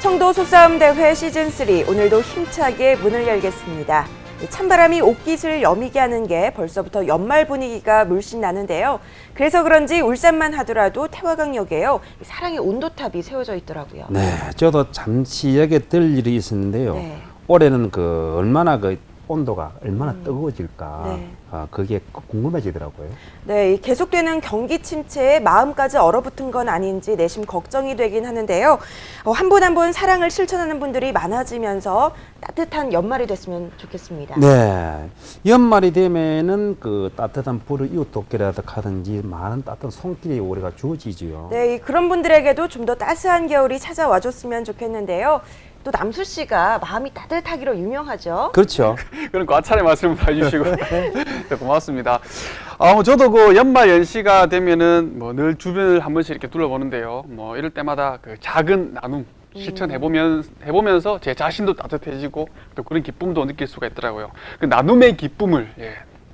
청도 소싸움 대회 시즌3 오늘도 힘차게 문을 열겠습니다. 찬바람이 옷깃을 여미게 하는 게 벌써부터 연말 분위기가 물씬 나는데요. 그래서 그런지 울산만 하더라도 태화강역에요. 사랑의 온도탑이 세워져 있더라고요. 네, 저도 잠시 여기에 들 일이 있었는데요. 네. 올해는 얼마나 온도가 얼마나 뜨거워질까, 네. 그게 궁금해지더라고요. 네, 이 계속되는 경기 침체에 마음까지 얼어붙은 건 아닌지 내심 걱정이 되긴 하는데요. 한 분 한 분 사랑을 실천하는 분들이 많아지면서 따뜻한 연말이 됐으면 좋겠습니다. 네, 연말이 되면은 따뜻한 불을 이웃 돕기라도 하든지 많은 따뜻한 손길이 우리가 주어지지요. 네, 그런 분들에게도 좀 더 따스한 겨울이 찾아와줬으면 좋겠는데요. 또 남수 씨가 마음이 따뜻하기로 유명하죠. 그렇죠. 그런 과찬의 말씀을 다 해주시고 네, 고맙습니다. 저도 연말 연시가 되면은 늘 주변을 한 번씩 이렇게 둘러보는데요. 이럴 때마다 작은 나눔 실천해보면서 제 자신도 따뜻해지고 또 그런 기쁨도 느낄 수가 있더라고요. 그 나눔의 기쁨을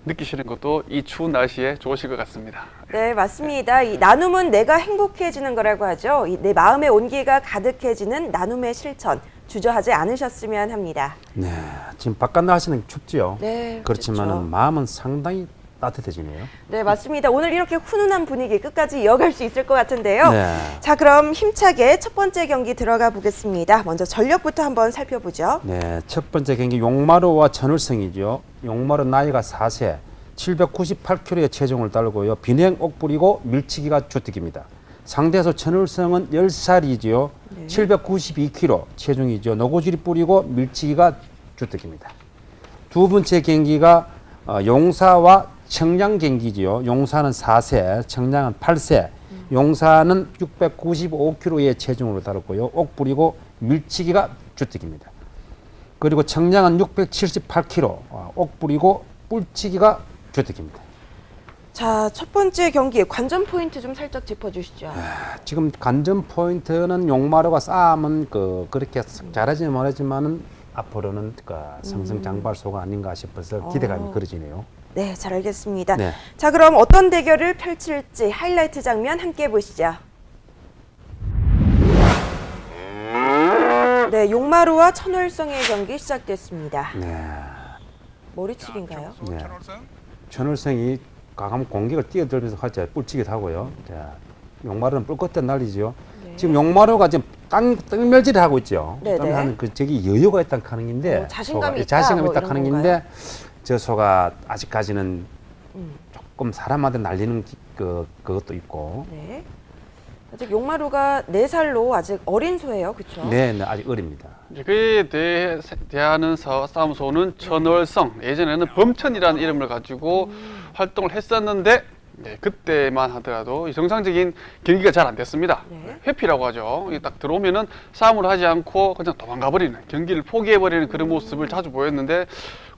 느끼시는 것도 이 추운 날씨에 좋으실 것 같습니다. 네, 맞습니다. 이 나눔은 내가 행복해지는 거라고 하죠. 내 마음의 온기가 가득해지는 나눔의 실천 주저하지 않으셨으면 합니다. 네, 지금 바깥 날씨는 춥지요. 네, 그렇지만은 그렇죠. 마음은 상당히 따뜻해지네요. 네, 맞습니다. 오늘 이렇게 훈훈한 분위기 끝까지 이어갈 수 있을 것 같은데요. 네. 자, 그럼 힘차게 첫 번째 경기 들어가 보겠습니다. 먼저 전력부터 한번 살펴보죠. 네, 첫 번째 경기 용마루와 천을성이죠. 용마루 나이가 4세, 798kg의 체중을 달고요. 비냉 옥불이고 밀치기가 주특기입니다. 상대에서 천을성은 10살이지요. 네. 792kg 체중이죠. 노고질이 뿌리고 밀치기가 주특기입니다. 두 번째 경기가 용사와 청량 경기지요. 용사는 4세, 청량은 8세. 용사는 695kg의 체중으로 다뤘고요. 옥불이고 밀치기가 주특기입니다. 그리고 청량은 678kg, 옥불이고 뿔치기가 주특기입니다. 자, 첫 번째 경기 관전 포인트 좀 살짝 짚어주시죠. 지금 관전 포인트는 용마루가 싸움은 그렇게 잘하지는 못하지만은 앞으로는 승승장발소가 아닌가 싶어서 기대감이 그려지네요. 네, 잘 알겠습니다. 네. 자, 그럼 어떤 대결을 펼칠지 하이라이트 장면 함께 보시죠. 네, 용마루와 천월성의 경기 시작됐습니다. 네. 머리치기인가요? 네. 천을성이 과감 공격을 뛰어들면서 활짝 뿔치기도 하고요. 자, 용마루는 뿔 끝에 날리죠. 네. 지금 용마루가 지금 땅멸질을 하고 있죠. 네네. 땅하는 저기 여유가 있다는 가능인데, 자신감이 있다, 자신감이 뭐 있다는 이런 가능인데, 저 소가 아직까지는 조금 사람한테 날리는 그것도 있고, 네. 아직 용마루가 4살로 아직 어린 소예요, 그렇죠? 네, 아직 어립니다. 그에 대하는 싸움소는 천월성, 예전에는 범천이라는 이름을 가지고 활동을 했었는데 그때만 하더라도 정상적인 경기가 잘 안 됐습니다. 네. 회피라고 하죠. 딱 들어오면은 싸움을 하지 않고 그냥 도망가버리는, 경기를 포기해버리는 그런 모습을 자주 보였는데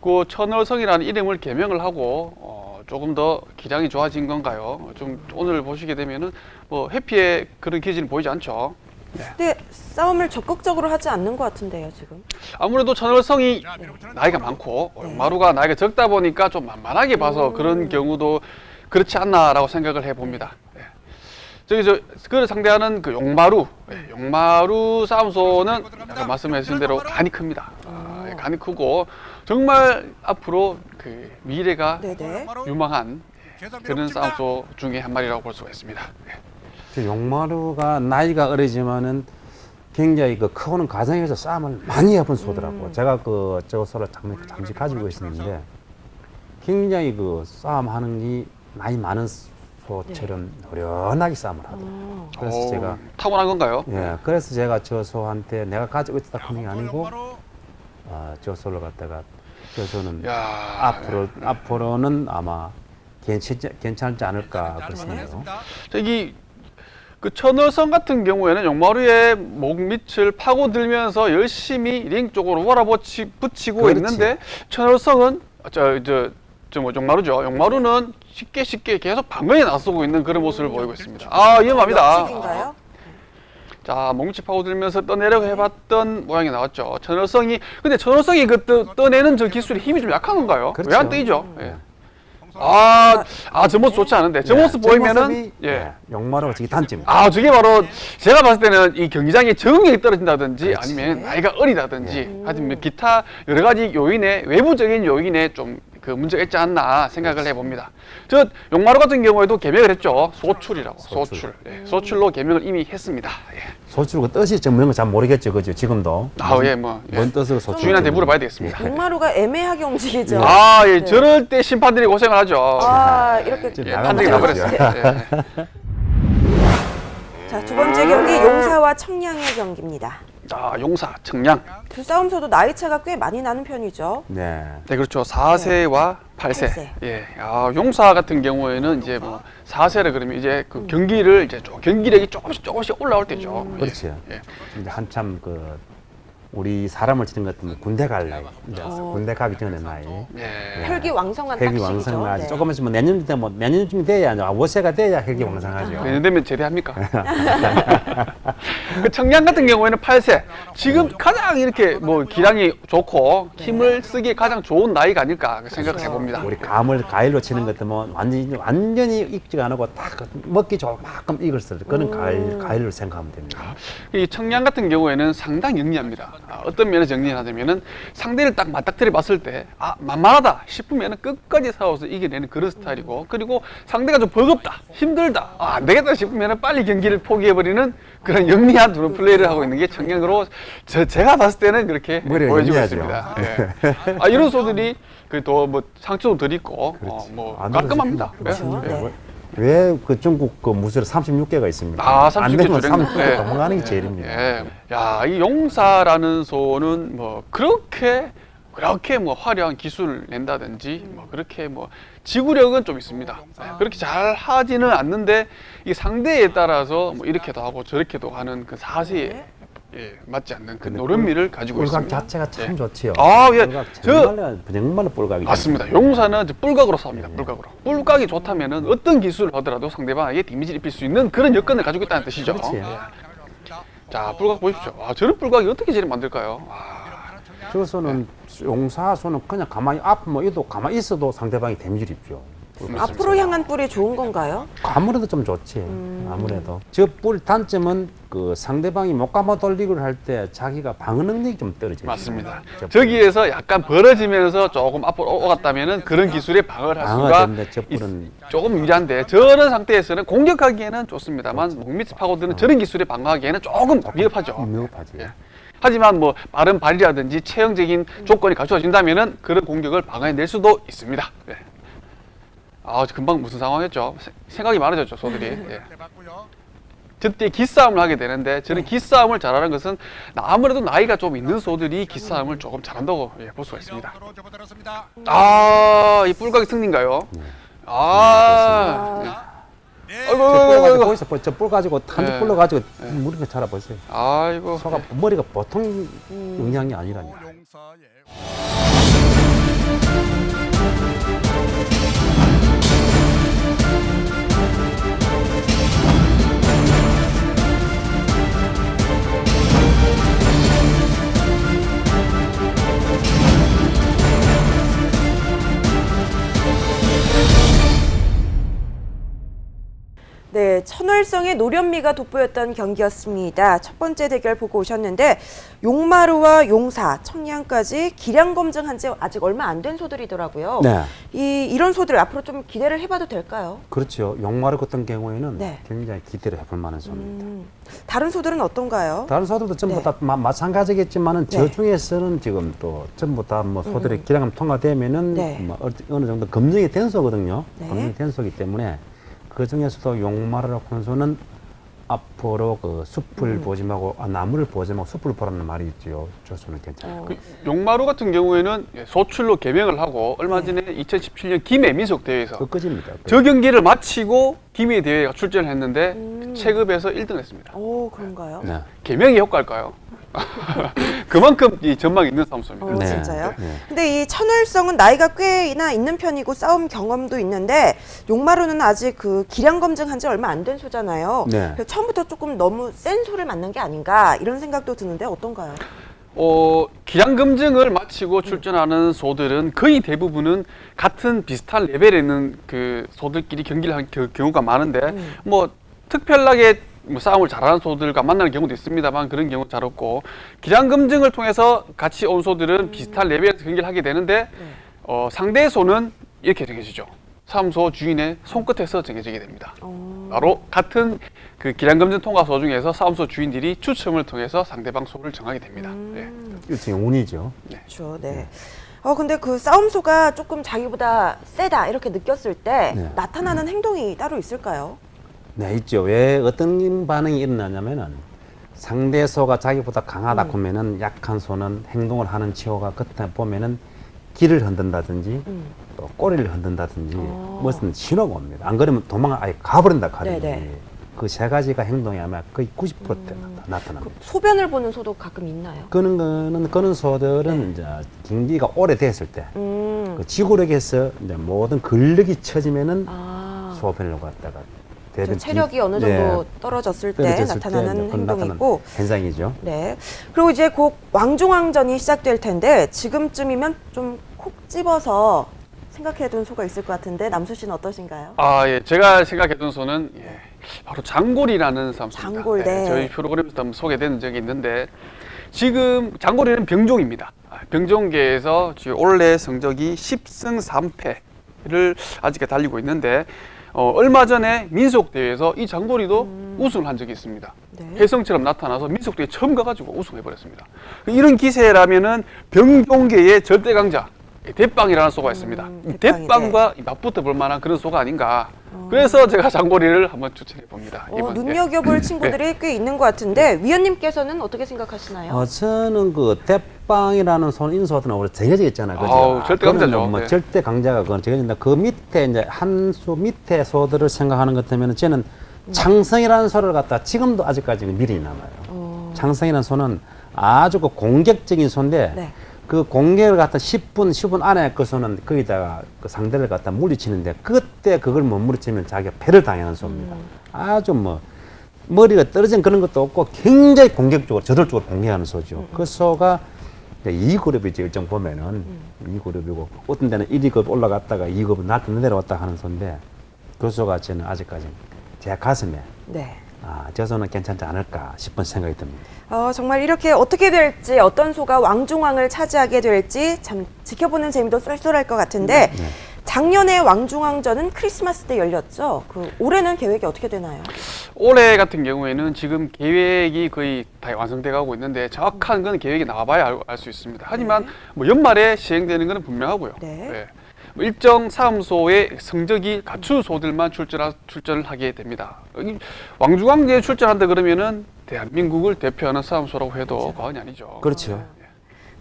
그 천월성이라는 이름을 개명을 하고 조금 더 기량이 좋아진 건가요? 좀 오늘 보시게 되면은 회피의 그런 기질은 보이지 않죠. 근데 싸움을 적극적으로 하지 않는 것 같은데요, 지금. 아무래도 천월성이 나이가 많고 마루가 나이가 적다 보니까 좀 만만하게 봐서 그런 경우도 그렇지 않나라고 생각을 해봅니다. 그 상대하는 용마루, 용마루 싸움소는 아까 말씀하신 대로 간이 큽니다. 간이 크고 정말 앞으로 미래가 네네. 유망한 그런 싸움소 중에 한 마리라고 볼 수가 있습니다. 용마루가 나이가 어리지만은 굉장히 크고는 가정에서 싸움을 많이 해본 소더라고요. 제가 저 소를 잠시 가지고 있었는데 굉장히 싸움하는 게 나이 많은 소처럼 노련하게 싸움을 하더라고요. 그래서 제가 타고난 건가요? 그래서 제가 저 소한테 내가 가지고 있다 하는 게 아니고 저 소를 갖다가 저 소는 앞으로는 아마 괜찮지 않을까 그렇습니다. 그 천월성 같은 경우에는 용마루의 목 밑을 파고들면서 열심히 링 쪽으로 몰아붙이고 그렇지. 있는데 천월성은 용마루죠. 용마루는 쉽게 계속 방어에 나서고 있는 그런 모습을 보이고 있습니다. 위험합니다. 역직인가요? 자, 목밑을 파고들면서 떠내려고 해봤던 모양이 나왔죠. 천월성이 근데 천월성이 떠내는 저 기술이 힘이 좀 약한 건가요? 그렇죠. 왜 안 뜨이죠? 저 모습 좋지 않은데 저 모습 저 보이면은 모습이, 용마루가 저기 단점입니다. 저게 바로 제가 봤을 때는 이 경기장의 적응력이 떨어진다든지 그렇지. 아니면 나이가 어리다든지 하여튼 기타 여러 가지 요인에 외부적인 요인에 좀 그 문제가 있지 않나 생각을 해봅니다. 저 용마루 같은 경우에도 개명을 했죠. 소출이라고 소출. 소출로 개명을 이미 했습니다. 예. 소출 그 뜻이 정말 잘 모르겠죠, 그죠? 지금도. 뭔 뜻으로 소출? 주인한테 물어봐야 되겠습니다. 용마루가 애매하게 움직이죠. 예, 저럴 때 심판들이 고생을 하죠. 이렇게 지금 예, 판정이 나버렸어요. 예. 자, 두 번째 경기 용사와 청량의 경기입니다. 용사, 청량. 두 싸움서도 나이 차가 꽤 많이 나는 편이죠. 네. 네, 그렇죠. 4세와 8세. 8세. 예. 용사 같은 경우에는 이제 뭐 4세라 그러면 이제 그 경기를 이제 경기력이 조금씩 올라올 때죠. 그렇지. 예. 이제 한참 우리 사람을 치는 것 같으면 군대 갈 나이. 이제 군대 가기 전에 나이. 예. 혈기왕성한 딱 혈기왕성 시기죠. 나이. 네. 조금 있으면 내년쯤 돼야 5세가 돼야 혈기왕성하죠. 내년 되면 제대합니까? 그 청량 같은 경우에는 8세. 지금 가장 이렇게 뭐 기량이 좋고 힘을 쓰기에 가장 좋은 나이가 아닐까 생각해 봅니다. 우리 가일로 치는 것 같으면 완전히 익지가 않고 딱 먹기 조금 익을 수 그런 가일로 생각하면 됩니다. 이 청량 같은 경우에는 상당히 영리합니다. 어떤 면에서 영리하냐면은 상대를 딱 맞닥뜨려 봤을 때 만만하다 싶으면은 끝까지 싸워서 이겨내는 그런 스타일이고, 그리고 상대가 좀 버겁다, 힘들다, 안 되겠다 싶으면은 빨리 경기를 포기해버리는 그런 영리한 그런 플레이를 하고 있는 게 청량으로 제가 봤을 때는 그렇게 보여지고 영리하죠. 있습니다. 예. 이런 소들이 또 뭐 상처도 덜 있고 뭐 깔끔합니다. 그렇죠. 예. 네. 왜 그 중국 그 무술 36개가 있습니까? 36개 안 되면 주랭. 36개 예. 넘어가는 게 제일입니다. 예. 이 용사라는 소는 뭐 그렇게 뭐 화려한 기술을 낸다든지 뭐 그렇게 뭐 지구력은 좀 있습니다. 그렇게 잘 하지는 않는데 이 상대에 따라서 뭐 이렇게도 하고 저렇게도 하는 그 사세에 맞지 않는 그 노련미를 가지고 뿔각 있습니다. 자체가 참 좋지요. 예. 뿔각 저 정말로 뿔각이 맞습니다. 용사는 이제 뿔각으로 싸웁니다. 뿔각으로. 뿔각이 좋다면은 어떤 기술을 하더라도 상대방에게 데미지를 입힐 수 있는 그런 여건을 가지고 있다는 뜻이죠. 그렇지. 자, 뿔각 보십시오. 저런 뿔각이 어떻게 저리 만들까요? 저소는 용사소는 그냥 가만히 아프면 이도 가만히 있어도 상대방이 데미지를 입죠. 앞으로 향한 뿔이 좋은 건가요? 아무래도 좀 좋지. 아무래도 저 뿔 단점은 그 상대방이 목감아 돌리기를 할 때 자기가 방어 능력이 좀 떨어져요. 맞습니다. 저기에서 약간 벌어지면서 조금 앞으로 오갔다면은 그런 기술에 방어를 할 수가 되는데 저 뿔은 조금 유리한데, 저런 상태에서는 공격하기에는 좋습니다만 목밑 파고드는 저런 기술에 방어하기에는 조금 위협하죠. 위협하지. 예. 하지만 뭐 빠른 발이라든지 체형적인 조건이 갖춰진다면은 그런 공격을 방어해낼 수도 있습니다. 예. 금방 무슨 상황이었죠? 생각이 많아졌죠, 소들이. 예. 저때 기싸움을 하게 되는데, 저는 기싸움을 잘하는 것은 아무래도 나이가 좀 있는 소들이 기싸움을 조금 잘한다고 볼 수가 있습니다. 이 뿔각이 승리인가요? 네. 아이고. 보이세요? 저뿔 가지고 한줄 뿔러 가지고 무릎에 차라 보세요. 아이고. 소가 머리가 보통 영향이 아니라니까. 네, 천월성의 노련미가 돋보였던 경기였습니다. 첫 번째 대결 보고 오셨는데 용마루와 용사, 청량까지 기량 검증한 지 아직 얼마 안 된 소들이더라고요. 네. 이런 소들 앞으로 좀 기대를 해봐도 될까요? 그렇죠. 용마루 같은 경우에는 네. 굉장히 기대를 해볼 만한 소입니다. 다른 소들은 어떤가요? 다른 소들도 전부 네. 다 마찬가지겠지만은 네. 저 중에서는 지금 또 전부 다 뭐 소들의 기량을 통과되면은 네. 뭐 어느 정도 검증이 된 소거든요. 네. 검증이 된 소이기 때문에 그 중에서도 용마루라고 하는 소는 앞으로 그 숲을 보지 말고 나무를 보지 말고 숲을 보라는 말이 있죠. 저 소는 괜찮아요. 그 용마루 같은 경우에는 소출로 개명을 하고 얼마 전에 2017년 김해 민속 대회에서 끝까지입니다. 저 경기를 마치고 김해 대회가 출전을 했는데 체급에서 1등 했습니다. 오, 그런가요? 네. 개명이 효과일까요? 그만큼 이 전망이 있는 싸움소입니다. 네. 진짜요? 네. 근데 이 천월성은 나이가 꽤나 있는 편이고 싸움 경험도 있는데 용마루는 아직 그 기량 검증한 지 얼마 안 된 소잖아요. 네. 그래서 처음부터 조금 너무 센 소를 만난 게 아닌가 이런 생각도 드는데 어떤가요? 기량 검증을 마치고 출전하는 소들은 거의 대부분은 같은 비슷한 레벨에 있는 그 소들끼리 경기를 하는 경우가 많은데 뭐 특별하게 뭐 싸움을 잘하는 소들과 만나는 경우도 있습니다만 그런 경우 잘 없고 기량 검증을 통해서 같이 온 소들은 비슷한 레벨에서 경기를 하게 되는데 상대 소는 이렇게 정해지죠. 사무소 주인의 손끝에서 정해지게 됩니다. 바로 같은 그 기량 검증 통과 소 중에서 사무소 주인들이 추첨을 통해서 상대방 소를 정하게 됩니다. 네. 일종의 운이죠. 그렇죠. 네. 근데 그 싸움소가 조금 자기보다 세다 이렇게 느꼈을 때 네. 나타나는 행동이 따로 있을까요? 네, 있죠. 왜 어떤 반응이 일어나냐면은 상대 소가 자기보다 강하다 보면은 약한 소는 행동을 하는 치호가 끝에 보면은 길을 흔든다든지 또 꼬리를 흔든다든지 무슨 신호가 옵니다. 안 그러면 도망을 아예 가버린다 가든지 네네. 그 세 가지가 행동이 아마 거의 90%대 나타납니다. 그 소변을 보는 소도 가끔 있나요? 그런 소들은 이제 경기가 오래됐을 때 그 지구력에서 이제 모든 근력이 처지면은 소변을 갖다가 저 체력이 어느 정도 떨어졌을 때 나타나는 행동이고 현상이죠. 네. 그리고 이제 곧 왕중왕전이 시작될 텐데 지금쯤이면 좀 콕 집어서 생각해둔 소가 있을 것 같은데 남수 씨는 어떠신가요? 예. 제가 생각했던 소는 바로 장골이라는 사람입니다. 장골, 네. 저희 프로그램에서 한번 소개된 적이 있는데 지금 장골이는 병종입니다. 병종계에서 지금 올해 성적이 10승 3패를 아직까지 달리고 있는데 얼마 전에 민속대회에서 이 장골이도 우승을 한 적이 있습니다. 네. 혜성처럼 나타나서 민속대회 처음 가가지고 우승해버렸습니다. 이런 기세라면은 병종계의 절대 강자 대빵이라는 소가 있습니다. 이 대빵과 맞붙어 볼 만한 그런 소가 아닌가. 그래서 제가 장골이를 한번 추천해 봅니다. 눈여겨볼 친구들이 꽤 있는 것 같은데 위원님께서는 어떻게 생각하시나요? 저는 그 대빵이라는 소는 인소들은 원래 정해져 있잖아요. 그죠? 절대 강자죠. 뭐 네. 절대 강자가 그건 정해진다. 그 밑에 이제 한 수 밑에 소들을 생각하는 것 때문에 저는 창성이라는 소를 갖다 지금도 아직까지는 미련이 남아요. 창성이라는 소는 아주 그 공격적인 소인데 네. 그 공격을 갖다 10분 안에 그 소는 거기다가 그 상대를 갖다 물리치는데 그때 그걸 못 물리치면 자기가 패를 당하는 소입니다. 아주 뭐 머리가 떨어진 그런 것도 없고 굉장히 공격적으로 저돌적으로 공격하는 소죠. 그 소가 2그룹이지 일정 보면은 2그룹이고 어떤 데는 1위급 올라갔다가 2급은 내려왔다 하는 소인데 그 소가 저는 아직까지 제 가슴에 네. 저 소는 괜찮지 않을까 싶은 생각이 듭니다. 정말 이렇게 어떻게 될지 어떤 소가 왕중왕을 차지하게 될지 참 지켜보는 재미도 쏠쏠할 것 같은데 작년에 왕중왕전은 크리스마스 때 열렸죠. 그 올해는 계획이 어떻게 되나요? 올해 같은 경우에는 지금 계획이 거의 다 완성돼 가고 있는데 정확한 건 계획이 나와봐야 알 수 있습니다. 하지만 뭐 연말에 시행되는 것은 분명하고요. 네. 뭐 일정 사무소의 성적이 갖춘 소들만 출전을 하게 됩니다. 왕중왕제에 출전한다 그러면은 대한민국을 대표하는 사무소라고 해도 과언이 아니죠. 그렇죠.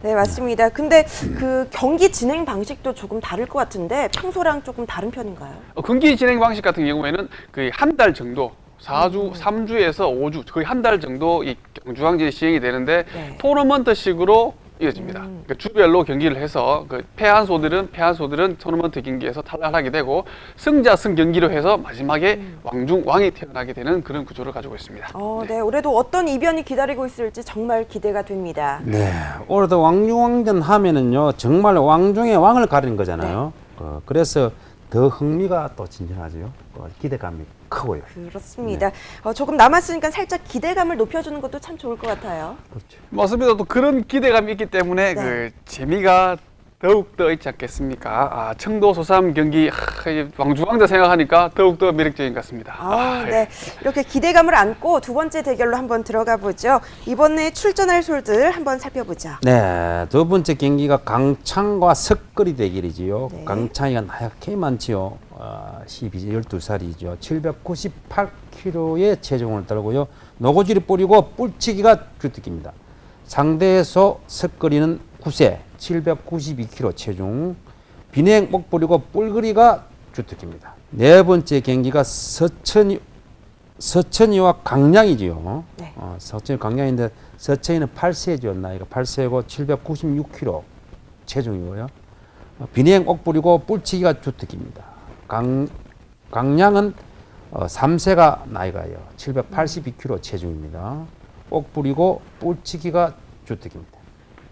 네, 맞습니다. 근데 그 경기 진행 방식도 조금 다를 것 같은데 평소랑 조금 다른 편인가요? 경기 진행 방식 같은 경우에는 거의 한 달 정도 3주에서 5주 거의 한 달 정도 이 왕중왕제 시행이 되는데 네. 토너먼트식으로 이어집니다. 그러니까 주별로 경기를 해서 그 패한 소들은 토너먼트 경기에서 탈락하게 되고 승자승 경기로 해서 마지막에 왕이 태어나게 되는 그런 구조를 가지고 있습니다. 네, 올해도 어떤 이변이 기다리고 있을지 정말 기대가 됩니다. 네, 올해도 왕중왕전 하면은요 정말 왕중의 왕을 가리는 거잖아요. 그래서 더 흥미가 또 진진하죠. 기대감이 크고요. 그렇습니다. 조금 남았으니까 살짝 기대감을 높여주는 것도 참 좋을 것 같아요. 그렇죠. 맞습니다. 또 그런 기대감이 있기 때문에 네. 그 재미가 더욱더 있지 않겠습니까? 청도 소삼 경기 왕중왕자 생각하니까 더욱더 매력적인 것 같습니다. 네. 이렇게 기대감을 안고 두 번째 대결로 한번 들어가 보죠. 이번에 출전할 솔들 한번 살펴보죠. 네, 두 번째 경기가 강창과 석거리 대결이지요. 네. 강창이가 나약해 많지요. 12살이죠. 798kg의 체중을 떨고요. 노고지를 뿌리고 뿔치기가 주특기입니다. 상대에서 석거리는 9세, 792kg 체중, 비냉 목 뿌리고 뿔거리가 주특기입니다. 네 번째 경기가 서천이와 강량이지요. 네. 서천이 강량인데 서천이는 8세죠. 나이가 8세고 796kg 체중이고요. 비냉 옥 뿌리고 뿔치기가 주특기입니다. 강량은 3세가 나이가요. 782kg 체중입니다. 옥 뿌리고 뿔치기가 주특기입니다.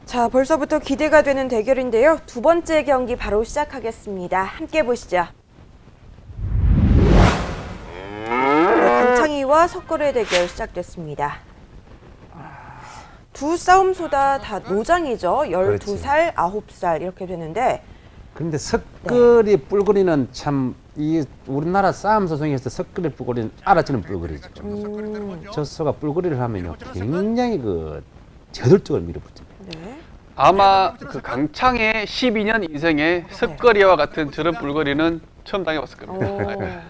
자, 벌써부터 기대가 되는 대결인데요. 두 번째 경기 바로 시작하겠습니다. 함께 보시죠. 강창희와 석걸의 대결 시작됐습니다. 두 싸움소다 다 노장이죠. 12살, 9살 이렇게 되는데 그런데 석걸이 뿔거리는 참 이 우리나라 싸움소 중에서 석걸이 뿔거리는 알아지는 뿔거리죠. 저수가 뿔거리를 하면요 굉장히 그 저돌적으로 밀어붙입니다. 네. 아마 그 강창의 12년 인생에 석거리와 같은 저런 뿔거리는 처음 당해봤을 겁니다.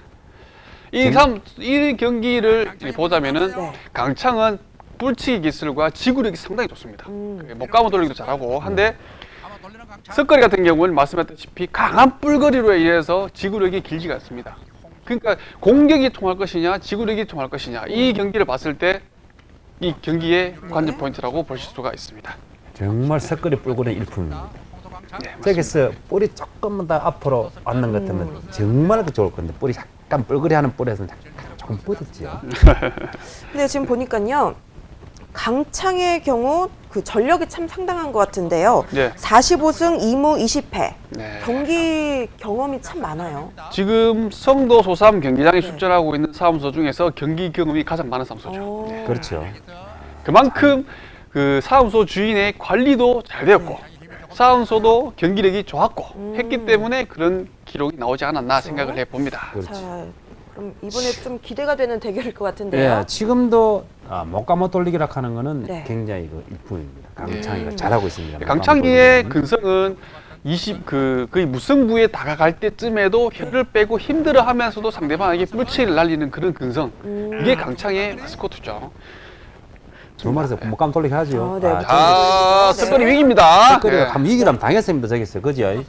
이 경기를 보자면은 네. 강창은 뿔치기 기술과 지구력이 상당히 좋습니다. 목감아 돌리기도 잘하고 한데 석거리 같은 경우는 말씀하셨다시피 강한 뿔거리로 인해서 지구력이 길지가 않습니다. 그러니까 공격이 통할 것이냐 지구력이 통할 것이냐 이 경기를 봤을 때 이 경기의 관전 포인트라고 보실 수가 있습니다. 정말 석걸이 뿔거리 일품입니다. 네, 저기서 뿔이 조금만 더 앞으로 왔는 것 같으면 정말 좋을 건데 뿔이 약간 뿔거리하는 뿔에서는 약간 조금 뻗었지요. 근데 지금 보니까요. 강창의 경우 그 전력이 참 상당한 것 같은데요. 네. 45승 2무 20패. 네. 경기 경험이 참 많아요. 지금 성도 소삼 경기장에 출전하고 있는 사무소 중에서 경기 경험이 가장 많은 사무소죠. 그렇죠. 그만큼 그 사무소 주인의 관리도 잘 되었고 사무소도 경기력이 좋았고 했기 때문에 그런 기록이 나오지 않았나 생각을 해봅니다. 그렇죠. 자, 그럼 이번에 좀 기대가 되는 대결일 것 같은데요. 예, 지금도 목감아 돌리기라 하는 거는 네. 굉장히 그 일품입니다. 강창희가 잘하고 있습니다. 강창희의 목감아 근성은 거의 무승부에 다가갈 때쯤에도 혀를 빼고 힘들어하면서도 상대방에게 뿔치를 날리는 그런 근성. 이게 강창희의 마스코트죠. 두 마리에서 목감 돌리기 하죠. 네, 자, 네. 석거리 위기입니다. 석거리가 네. 한번 이기라면 당했습니다. 저기서 그죠?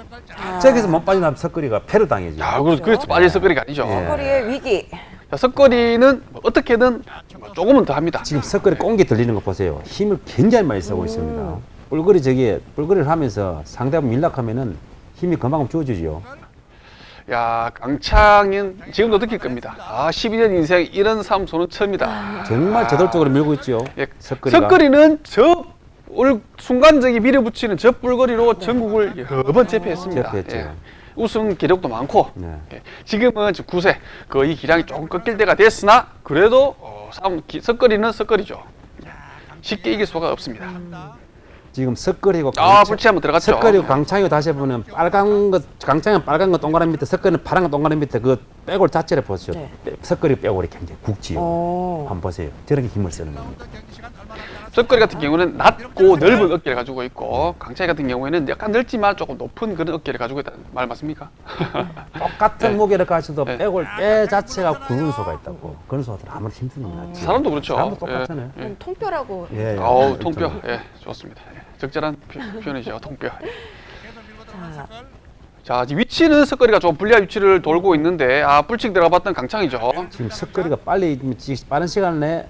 저기서 못 빠져나면 석거리가 패를 당해죠. 자, 그래서 빠질 석거리가 아니죠. 예. 석걸이의 위기. 자, 석거리는 어떻게든 조금은 더 합니다. 지금 석거리 꽁기 들리는 거 보세요. 힘을 굉장히 많이 쓰고 있습니다. 뿔거리를 하면서 상대방 밀락하면은 힘이 금방 주어지죠. 야, 강창은 지금도 느낄 겁니다. 12년 인생 이런 사무소는 처음이다. 정말 저돌적으로 밀고 있죠. 예, 석거리가. 석거리는 순간적인 밀어붙이는 저 뿔거리로 전국을 여러 번 제패했습니다. 제패했죠. 우승 기록도 많고 네. 지금은 9세 거의 기량이 조금 꺾일 때가 됐으나 그래도 석거리는 석거리죠. 쉽게 이길 수가 없습니다. 지금 석거리고 불치 한번 들어갔죠. 석거리고 강창이고 다시 보면 빨간 거 강창은 빨간 거 동그란 밑에 석거리는 파란 거 동그란 밑에 그 빼골 자체를 보시죠. 네. 석거리 빼골이 굉장히 굵지요. 어. 한번 보세요. 저렇게 힘을 쓰는 겁니다. 석거리 같은 경우는 낮고 넓은 어깨를 가지고 있고 강창희 같은 경우에는 약간 넓지만 조금 높은 그런 어깨를 가지고 있다는 말 맞습니까? 똑같은 무게를 가져도 네. 빼골 빼 자체가 굵은 소가 있다고. 그런 소들 아무리 힘듭니다. 사람도 그렇죠. 사람도 똑같잖아요. 좀 통뼈라고. 예, 예. 아우 통뼈, 좋습니다. 적절한 표현이죠, 통뼈. 자, 자, 지금 위치는 석거리가 좀 불리한 위치를 돌고 있는데 뿔치기 들어가봤던 강창이죠. 지금 석거리가 빠른 시간 내에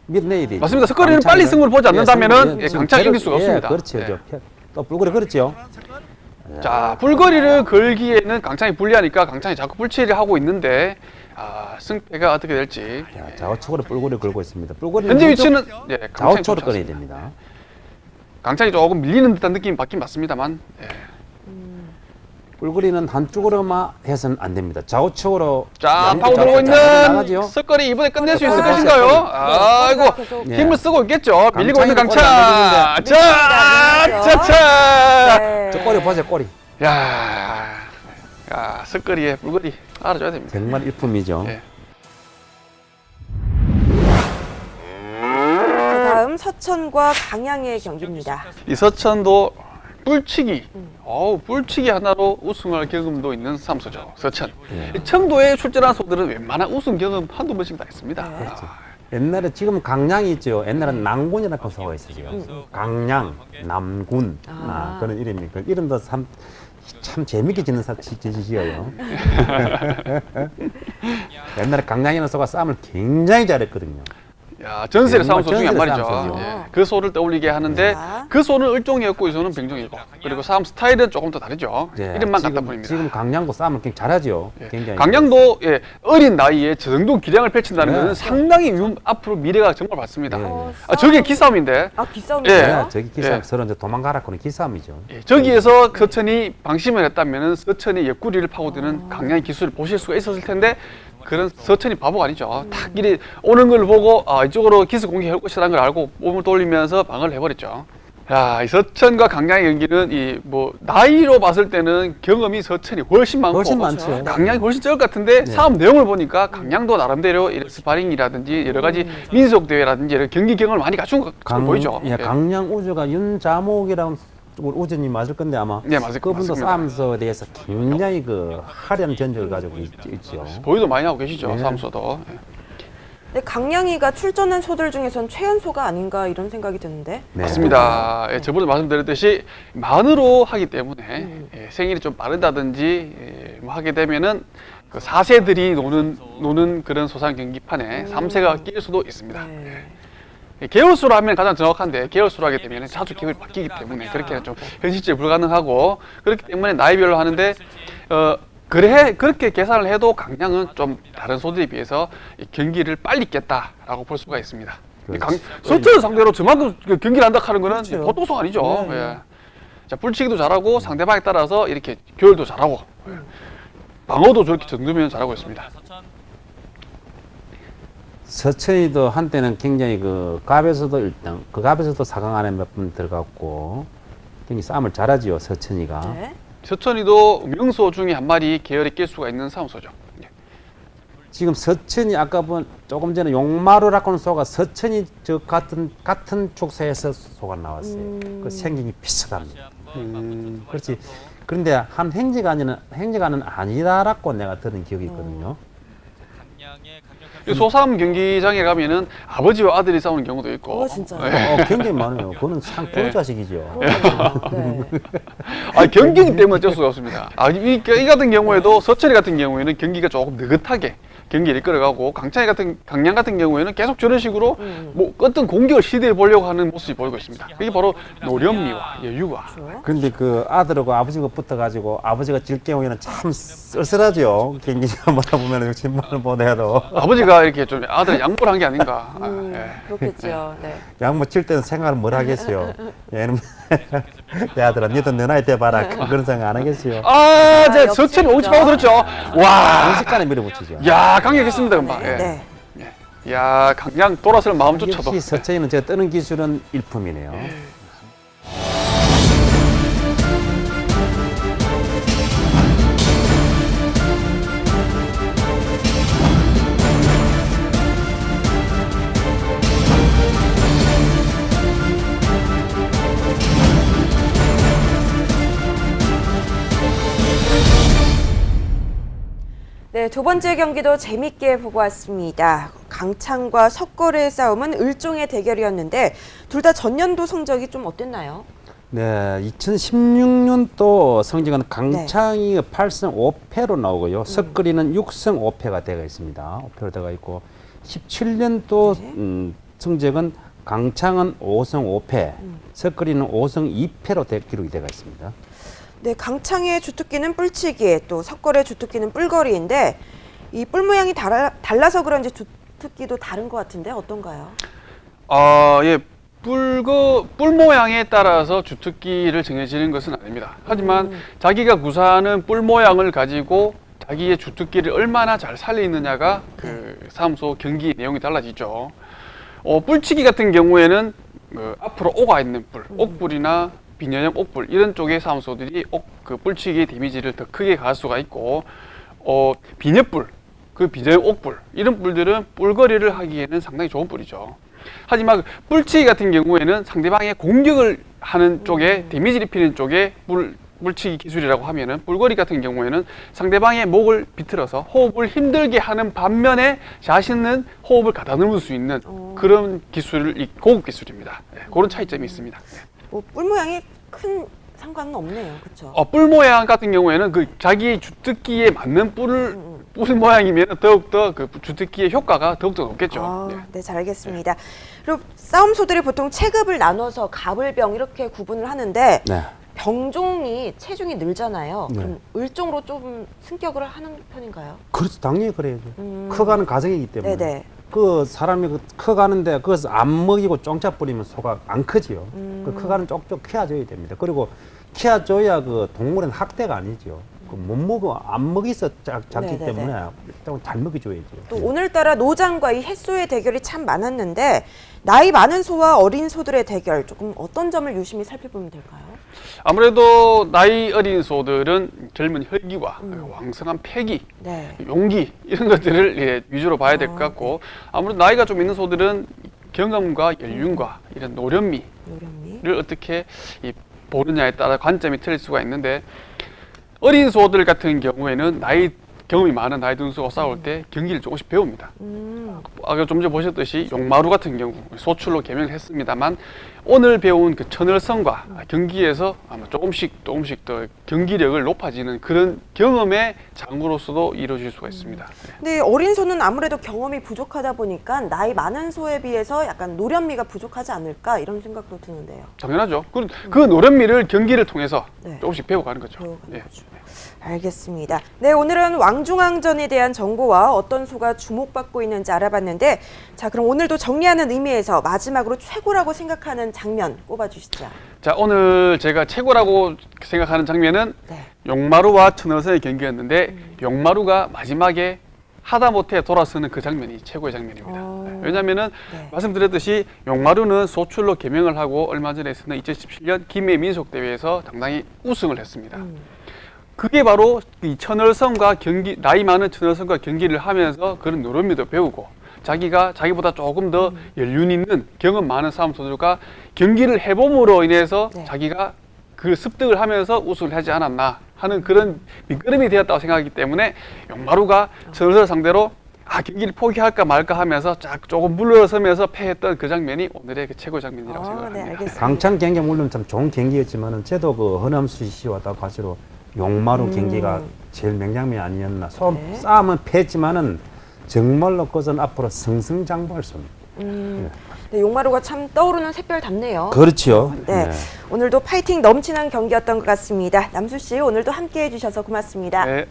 밀어내야 되죠. 맞습니다. 석거리는 빨리 승부를 보지 않는다면은 강창이 이길 수가 없습니다. 그렇죠. 예. 또 뿔거리 그렇죠. 자, 뿔거리를 걸기에는 강창이 불리하니까 강창이 자꾸 뿔치기를 하고 있는데 승패가 어떻게 될지. 자, 좌우측으로 뿔거리 걸고 있습니다. 뿔거리 현재 위치는 강창이 좌우측으로 좋지 꺼내야 않습니다. 됩니다. 강창이 조금 밀리는 듯한 느낌이 받긴 맞습니다만 뿔거리는 한쪽으로만 해서는 안 됩니다. 좌우측으로 자, 양쪽 파고 들어오고 좌우측 있는 나가죠. 석거리 이번에 끝낼 수 있을 네, 것인가요? 아이고 계속 예. 힘을 쓰고 있겠죠. 밀리고 있는 강창이 강창. 꼬리 안 밀리지 자. 네. 저 꼬리 보세요, 꼬리. 야, 석거리에 뿔거리 알아줘야 됩니다. 정말 일품이죠. 예. 자, 다음 서천과 강양의 경기입니다. 이서천도 뿔치기, 뿔치기 하나로 우승할 경험도 있는 사무소죠. 서천. 예. 이 청도에 출전한 소들은 웬만한 우승 경험 한두 번씩 다 했습니다. 네. 옛날에 지금 강양이 있죠. 옛날엔 남군이라는 소가 있었어요. 강양, 남군 그런 이름이. 그 이름도 참 재밌게 짓는 짓이에요. 옛날에 강양이라는 소가 싸움을 굉장히 잘했거든요. 야, 전설의 정말 싸움소 중에 한 전설의 말이죠. 싸움소죠. 예, 그 소를 떠올리게 하는데 야. 그 소는 을종이었고 이 소는 병종이고 그리고 싸움 스타일은 조금 더 다르죠. 네, 이름만 지금, 갖다 뿐입니다. 지금 강량도 싸움을 굉장히 잘하죠. 예. 굉장히. 강량도 예, 어린 나이에 저 정도 기량을 펼친다는 네. 것은 상당히 앞으로 미래가 정말 밝습니다. 네. 저게 기싸움인데 기싸움이에요? 예. 저기 기싸움 예. 서로 이제 도망가라고는 기싸움이죠. 예, 저기에서 서천이 방심을 했다면 서천이 옆구리를 파고드는 강량의 기술을 보실 수가 있었을 텐데 그런 서천이 바보가 아니죠. 탁 이리 오는 걸 보고 이쪽으로 기습 공격할 것이라는 걸 알고 몸을 돌리면서 방어를 해버렸죠. 야, 이 서천과 강량의 경기는 이 뭐 나이로 봤을 때는 경험이 서천이 훨씬 많고 훨씬 많죠. 강량이 훨씬 적을 것 같은데 네. 싸움 내용을 보니까 강량도 나름대로 이런 스파링이라든지 여러 가지 민속 대회라든지 이런 경기 경험을 많이 갖춘 것으로 보이죠. 예, 강량 우주가 윤자목이라는 우주님 맞을 건데 아마 네, 맞을 그분도 맞습니다. 싸움서에 대해서 굉장히 그 화려한 전적을 가지고 있죠. 보유도 많이 하고 계시죠. 네. 싸움서도. 예. 근데 강량이가 출전한 소들 중에선 최연소가 아닌가 이런 생각이 드는데. 네. 맞습니다. 예, 저번에 말씀드렸듯이 만으로 하기 때문에 예, 생일이 좀 빠르다든지 뭐 하게 되면은 그 4세들이 노는 그런 소상 경기판에 3세가 낄 수도 있습니다. 네. 예, 계열수로 하면 가장 정확한데 계열수로 하게 되면 자주 기억이 바뀌기 때문에 그렇게는 좀 현실적으로 불가능하고 그렇기 때문에 나이별로 하는데 그렇게 계산을 해도 강량은 좀 다른 소들에 비해서 이 경기를 빨리 깼다라고 볼 수가 있습니다. 그렇지. 서천을 상대로 저만큼 경기를 한다 하는 거는 그렇죠. 보통 소 아니죠. 네. 예. 자, 불치기도 잘하고 상대방에 따라서 이렇게 교열도 잘하고 방어도 저렇게 정도면 잘하고 있습니다. 서천이도 한때는 굉장히 그 갑에서도 1등, 그 갑에서도 4강 안에 몇 번 들어갔고 굉장히 싸움을 잘하지요, 서천이가. 네. 서천이도 명소 중에 한 마리 계열에 낄 수가 있는 싸움소죠. 예. 지금 서천이 아까 본 조금 전에 용마루라고는 소가 서천이 저 같은 축사에서 소가 나왔어요. 그 생김이 비슷합니다. 그렇지. 그런데 한 행지가는 아니다라고 내가 들은 기억이 있거든요. 이 소싸움 경기장에 가면은 아버지와 아들이 싸우는 경우도 있고. 진짜요? 예. 굉장히 많아요. 그거는 참 좋은 자식이죠. 네. 경기이기 때문에 어쩔 수가 없습니다. 이 같은 경우에도 서천이 같은 경우에는 경기가 조금 느긋하게 경기를 이끌어가고 강량 같은 경우에는 계속 저런 식으로 뭐 어떤 공격을 시도해 보려고 하는 모습이 보이고 있습니다. 이게 바로 노련미와 여유가. 그런데 그 아들하고 아버지가 붙어가지고 아버지가 질 경우에는 참 쓸쓸하죠. 경기가 뭐다 보면 신문을 보내도 아버지가 이렇게 좀 아들 양보를 한 게 아닌가. 예. 그렇겠죠. 네. 양모 칠 때는 생각을 뭘 하겠어요. 얘는 내 아들아, 너도 내 나이 돼봐라. 그런 생각 안 하겠어요. 제 역시 서천이 그죠? 옹치파고 들었죠. 와, 순식간에 밀어붙이죠. 야 강력했습니다 금방. 예. 네. 야 강량 돌아설 마음조차도. 역시 서천이는 제가 뜨는 기술은 일품이네요. 네, 두 번째 경기도 재밌게 보고 왔습니다. 강창과 석걸의 싸움은 을종의 대결이었는데 둘 다 전년도 성적이 좀 어땠나요? 네, 2016년도 성적은 강창이 8승 5패로 나오고요. 석거리는 6승 5패가 되어 있습니다. 5패로 되어 있고 17년도 성적은 강창은 5승 5패, 석거리는 5승 2패로 기록이 되어 있습니다. 네, 강창의 주특기는 뿔치기, 또 석걸의 주특기는 뿔거리인데 이 뿔 모양이 달라서 그런지 주특기도 다른 것 같은데 어떤가요? 예. 뿔 모양에 따라서 주특기를 정해지는 것은 아닙니다. 하지만 자기가 구사하는 뿔 모양을 가지고 자기의 주특기를 얼마나 잘 살리느냐가 그 사무소 경기 내용이 달라지죠. 뿔치기 같은 경우에는 앞으로 오가 있는 뿔, 옥뿔이나 비녀형 옥뿔 이런 쪽의 사무소들이 그 뿔치기 데미지를 더 크게 가할 수가 있고 비녀뿔, 그 비녀형 옥뿔 이런 뿔들은 뿔거리를 하기에는 상당히 좋은 뿔이죠. 하지만 뿔치기 같은 경우에는 상대방의 공격을 하는 쪽에 데미지를 입히는 쪽에 뿔치기 기술이라고 하면은 뿔거리 같은 경우에는 상대방의 목을 비틀어서 호흡을 힘들게 하는 반면에 자신은 호흡을 가다듬을 수 있는 그런 고급 기술입니다. 네, 그런 차이점이 있습니다. 뭐 뿔 모양이 큰 상관은 없네요. 그렇죠? 뿔 모양 같은 경우에는 그 자기 주특기에 맞는 뿔을 뿔 모양이면 더욱더 그 주특기의 효과가 더욱더 높겠죠. 아, 네. 네, 잘 알겠습니다. 그리고 싸움소들이 보통 체급을 나눠서 가불병 이렇게 구분을 하는데 네. 병종이 체중이 늘잖아요. 네. 그럼 을종으로 좀 승격을 하는 편인가요? 그렇죠. 당연히 그래야죠. 커가는 과정이기 때문에. 네네. 그 사람이 그 커가는데 그것을 안 먹이고 쫑짜 뿌리면 소가 안 크지요. 그 커가는 쪽쪽 키워줘야 됩니다. 그리고 키워줘야 그 동물은 학대가 아니죠. 그 못 먹어 안 먹이서 작기 네네네. 때문에 일단 잘 먹여줘야죠. 또 오늘따라 노장과 이 햇소의 대결이 참 많았는데 나이 많은 소와 어린 소들의 대결 조금 어떤 점을 유심히 살펴보면 될까요? 아무래도 나이 어린 소들은 젊은 혈기와 왕성한 패기, 네. 용기 이런 것들을 예, 위주로 봐야 될 것 같고 아무래도 나이가 좀 있는 소들은 경험과 연륜과 이런 노련미를 노련미. 어떻게 이 보느냐에 따라 관점이 틀릴 수가 있는데 어린 소들 같은 경우에는 경험이 많은 나이 든 소가 싸울 때 경기를 조금씩 배웁니다. 아까 좀 전에 보셨듯이 용마루 같은 경우 소출로 개명을 했습니다만 오늘 배운 그 천을성과 경기에서 아마 조금씩 더 경기력을 높아지는 그런 경험의 장으로서도 이루어질 수가 있습니다. 네. 근데 어린 소는 아무래도 경험이 부족하다 보니까 나이 많은 소에 비해서 약간 노련미가 부족하지 않을까 이런 생각도 드는데요. 당연하죠. 그 노련미를 경기를 통해서 네. 조금씩 배워가는 거죠. 배워가는 예. 거죠. 알겠습니다. 네, 오늘은 왕중왕전에 대한 정보와 어떤 소가 주목받고 있는지 알아봤는데 자, 그럼 오늘도 정리하는 의미에서 마지막으로 최고라고 생각하는 장면 꼽아주시죠. 자, 오늘 제가 최고라고 생각하는 장면은 네. 용마루와 천을성의 경기였는데 용마루가 마지막에 하다못해 돌아서는 그 장면이 최고의 장면입니다. 오. 왜냐하면은 네. 말씀드렸듯이 용마루는 소출로 개명을 하고 얼마 전에서는 2017년 김해 민속대회에서 당당히 우승을 했습니다. 그게 바로 이 천을성과 나이 많은 천을성과 경기를 하면서 그런 노련미도 배우고 자기보다 조금 더 연륜 있는 경험 많은 싸움소들과 경기를 해봄으로 인해서 네. 자기가 그 습득을 하면서 우승을 하지 않았나 하는 그런 밑거름이 되었다고 생각하기 때문에 용마루가 천을성을 상대로 경기를 포기할까 말까 하면서 조금 물러서면서 패했던 그 장면이 오늘의 그 최고 장면이라고 네, 생각합니다. 알겠습니다. 강창 경기 물론 참 좋은 경기였지만은 저도 그 허남수 씨와 다 같이로 용마루 경기가 제일 맹장면이 아니었나. 네. 싸움은 패했지만은 정말로 그것은 앞으로 승승장구할 수 있는. 네, 용마루가 참 떠오르는 샛별답네요. 그렇지요. 네, 오늘도 파이팅 넘치는 경기였던 것 같습니다. 남수 씨 오늘도 함께해 주셔서 고맙습니다. 네.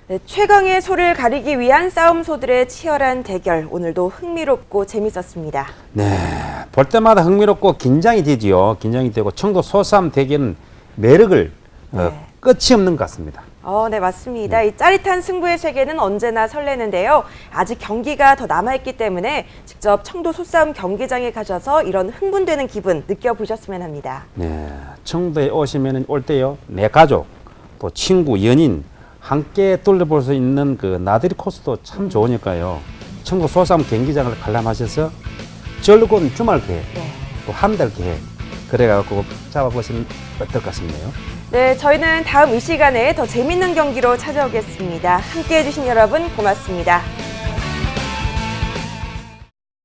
네, 최강의 소를 가리기 위한 싸움소들의 치열한 대결 오늘도 흥미롭고 재밌었습니다. 네, 볼 때마다 흥미롭고 긴장이 되지요. 긴장이 되고 청도 소싸움 대결은 매력을 끝이 없는 것 같습니다. 네, 맞습니다. 이 짜릿한 승부의 세계는 언제나 설레는데요. 아직 경기가 더 남아있기 때문에 직접 청도 소싸움 경기장에 가셔서 이런 흥분되는 기분 느껴보셨으면 합니다. 네, 청도에 오시면 올 때요, 내 가족, 또 친구, 연인 함께 둘러볼 수 있는 그 나들이 코스도 참 좋으니까요. 청도 소싸움 경기장을 관람하셔서 즐거운 주말 계획, 또 한 달 계획 그래갖고 잡아보시면 어떨 것 같습니다요. 네, 저희는 다음 이 시간에 더 재밌는 경기로 찾아오겠습니다. 함께해 주신 여러분 고맙습니다.